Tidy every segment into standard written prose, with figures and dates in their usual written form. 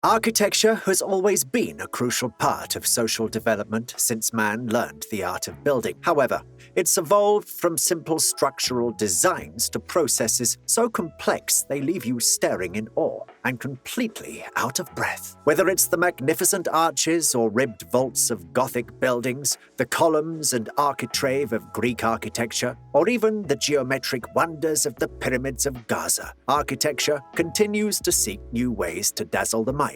Architecture has always been a crucial part of social development since man learned the art of building. However, it's evolved from simple structural designs to processes so complex they leave you staring in awe and completely out of breath. Whether it's the magnificent arches or ribbed vaults of Gothic buildings, the columns and architrave of Greek architecture, or even the geometric wonders of the pyramids of Gaza, architecture continues to seek new ways to dazzle the mind.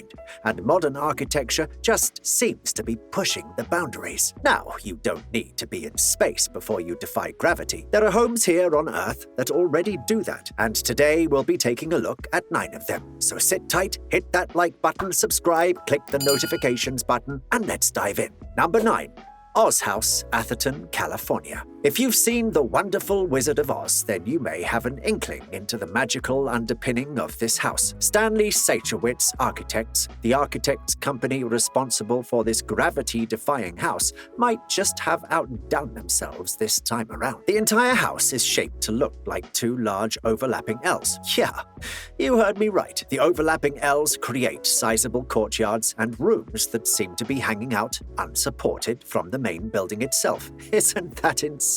And modern architecture just seems to be pushing the boundaries. Now, you don't need to be in space before you defy gravity. There are homes here on Earth that already do that, and today we'll be taking a look at 9 of them. So sit tight, hit that like button, subscribe, click the notifications button, and let's dive in. Number 9. Oz House, Atherton, California. If you've seen The Wonderful Wizard of Oz, then you may have an inkling into the magical underpinning of this house. Stanley Satchowitz Architects, the architects company responsible for this gravity-defying house, might just have outdone themselves this time around. The entire house is shaped to look like 2 large overlapping L's. Yeah, you heard me right. The overlapping L's create sizable courtyards and rooms that seem to be hanging out unsupported from the main building itself. Isn't that insane?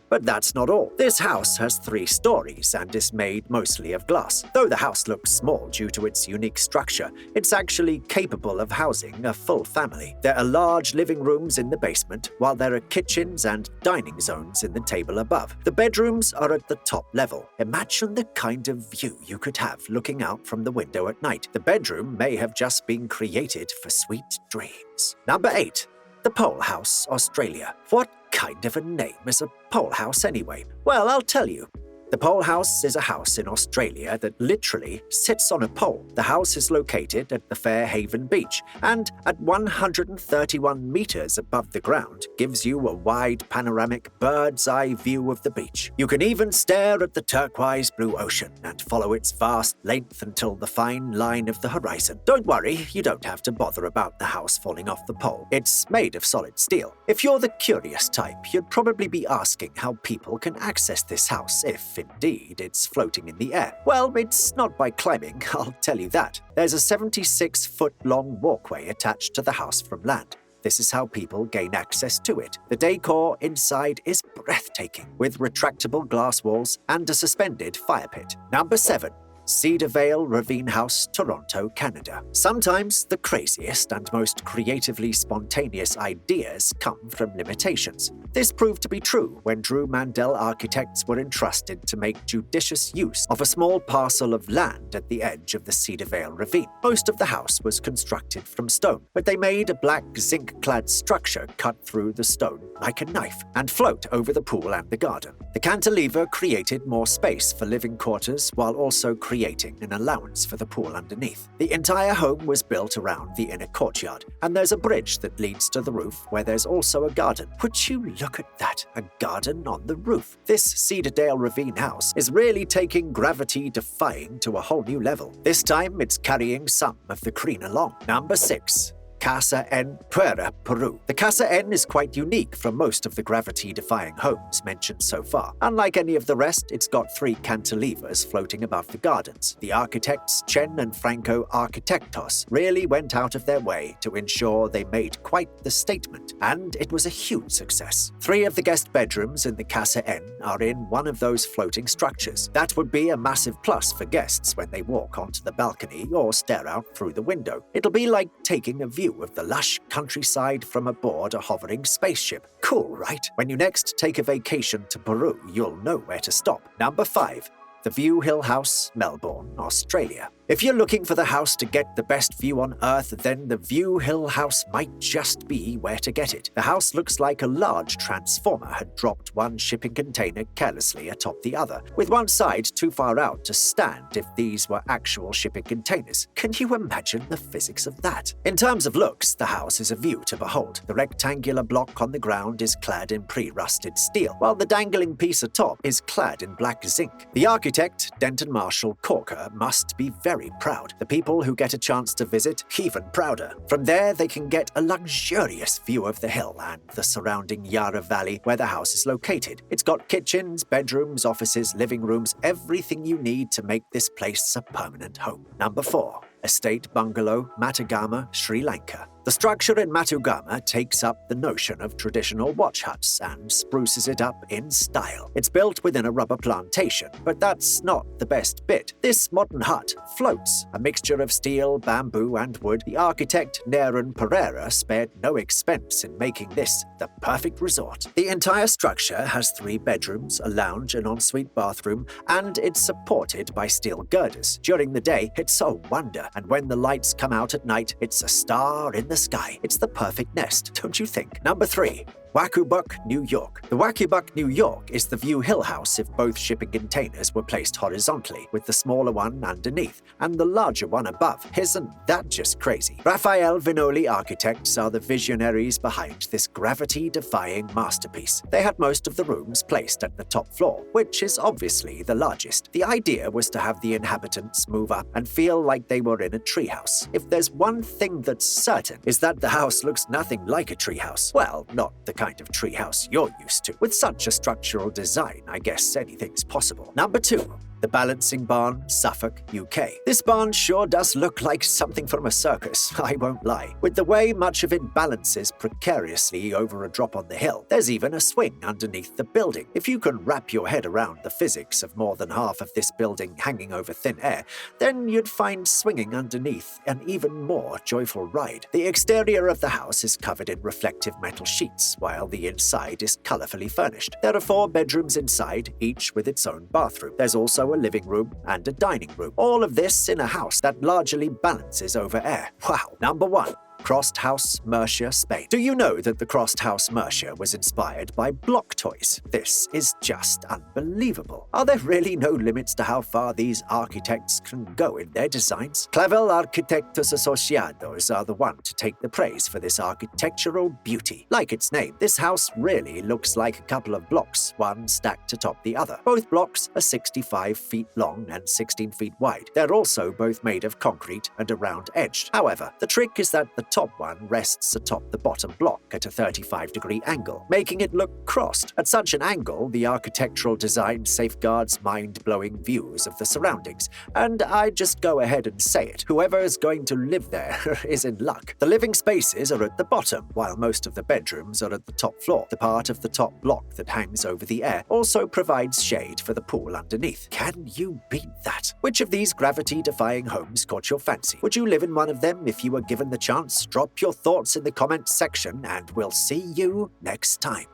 But that's not all. This house has 3 stories and is made mostly of glass. Though the house looks small due to its unique structure, it's actually capable of housing a full family. There are large living rooms in the basement, while there are kitchens and dining zones in the table above. The bedrooms are at the top level. Imagine the kind of view you could have looking out from the window at night. The bedroom may have just been created for sweet dreams. Number 8. The Pole House, Australia. What kind of a name is a pole house anyway? Well, I'll tell you. The Pole House is a house in Australia that literally sits on a pole. The house is located at the Fairhaven Beach and at 131 meters above the ground gives you a wide panoramic bird's-eye view of the beach. You can even stare at the turquoise blue ocean and follow its vast length until the fine line of the horizon. Don't worry, you don't have to bother about the house falling off the pole. It's made of solid steel. If you're the curious type, you'd probably be asking how people can access this house if indeed it's floating in the air. Well, it's not by climbing, I'll tell you that. There's a 76-foot-long walkway attached to the house from land. This is how people gain access to it. The decor inside is breathtaking, with retractable glass walls and a suspended fire pit. Number 7. Cedar Vale Ravine House, Toronto, Canada. Sometimes the craziest and most creatively spontaneous ideas come from limitations. This proved to be true when Drew Mandel Architects were entrusted to make judicious use of a small parcel of land at the edge of the Cedar Vale Ravine. Most of the house was constructed from stone, but they made a black zinc-clad structure cut through the stone like a knife and float over the pool and the garden. The cantilever created more space for living quarters while also creating an allowance for the pool underneath. The entire home was built around the inner courtyard, and there's a bridge that leads to the roof where there's also a garden. Would you look at that? A garden on the roof. This Cedardale Ravine house is really taking gravity-defying to a whole new level. This time, it's carrying some of the green along. Number 6. Casa en Puerto, Peru. The Casa en is quite unique from most of the gravity-defying homes mentioned so far. Unlike any of the rest, it's got 3 cantilevers floating above the gardens. The architects, Chen and Franco Arquitectos, really went out of their way to ensure they made quite the statement, and it was a huge success. 3 of the guest bedrooms in the Casa en are in one of those floating structures. That would be a massive plus for guests when they walk onto the balcony or stare out through the window. It'll be like taking a view of the lush countryside from aboard a hovering spaceship. Cool, right? When you next take a vacation to Peru, you'll know where to stop. Number 5. The View Hill House, Melbourne, Australia. If you're looking for the house to get the best view on Earth, then the View Hill House might just be where to get it. The house looks like a large transformer had dropped one shipping container carelessly atop the other, with one side too far out to stand if these were actual shipping containers. Can you imagine the physics of that? In terms of looks, the house is a view to behold. The rectangular block on the ground is clad in pre-rusted steel, while the dangling piece atop is clad in black zinc. The architect, Denton Marshall Corker, must be very proud. The people who get a chance to visit, even prouder. From there, they can get a luxurious view of the hill and the surrounding Yarra Valley where the house is located. It's got kitchens, bedrooms, offices, living rooms, everything you need to make this place a permanent home. Number 4. Estate Bungalow, Matagama, Sri Lanka. The structure in Matugama takes up the notion of traditional watch huts and spruces it up in style. It's built within a rubber plantation, but that's not the best bit. This modern hut floats, a mixture of steel, bamboo, and wood. The architect Naren Pereira spared no expense in making this the perfect resort. The entire structure has 3 bedrooms, a lounge, an ensuite bathroom, and it's supported by steel girders. During the day, it's a wonder, and when the lights come out at night, it's a star in the sky. It's the perfect nest, don't you think? Number 3. Wakubuck, New York. The Wakubuck, New York is the View Hill house if both shipping containers were placed horizontally, with the smaller one underneath and the larger one above. Isn't that just crazy? Raphael Vinoli Architects are the visionaries behind this gravity-defying masterpiece. They had most of the rooms placed at the top floor, which is obviously the largest. The idea was to have the inhabitants move up and feel like they were in a treehouse. If there's one thing that's certain, is that the house looks nothing like a treehouse. Well, not the kind of treehouse you're used to. With such a structural design, I guess anything's possible. Number 2. The Balancing Barn, Suffolk, UK. This barn sure does look like something from a circus, I won't lie. With the way much of it balances precariously over a drop on the hill, there's even a swing underneath the building. If you can wrap your head around the physics of more than half of this building hanging over thin air, then you'd find swinging underneath an even more joyful ride. The exterior of the house is covered in reflective metal sheets, while the inside is colorfully furnished. There are 4 bedrooms inside, each with its own bathroom. There's also a living room and a dining room. All of this in a house that largely balances over air. Wow. Number 1. Crossed House, Mercia, Spain. Do you know that the Crossed House, Mercia was inspired by block toys? This is just unbelievable. Are there really no limits to how far these architects can go in their designs? Clavel Arquitectos Asociados are the one to take the praise for this architectural beauty. Like its name, this house really looks like a couple of blocks, one stacked atop the other. Both blocks are 65 feet long and 16 feet wide. They're also both made of concrete and are round-edged. However, the trick is that the top one rests atop the bottom block at a 35-degree angle, making it look crossed. At such an angle, the architectural design safeguards mind-blowing views of the surroundings. And I just go ahead and say it. Whoever is going to live there is in luck. The living spaces are at the bottom, while most of the bedrooms are at the top floor. The part of the top block that hangs over the air also provides shade for the pool underneath. Can you beat that? Which of these gravity-defying homes caught your fancy? Would you live in one of them if you were given the chance? Drop your thoughts in the comments section and we'll see you next time.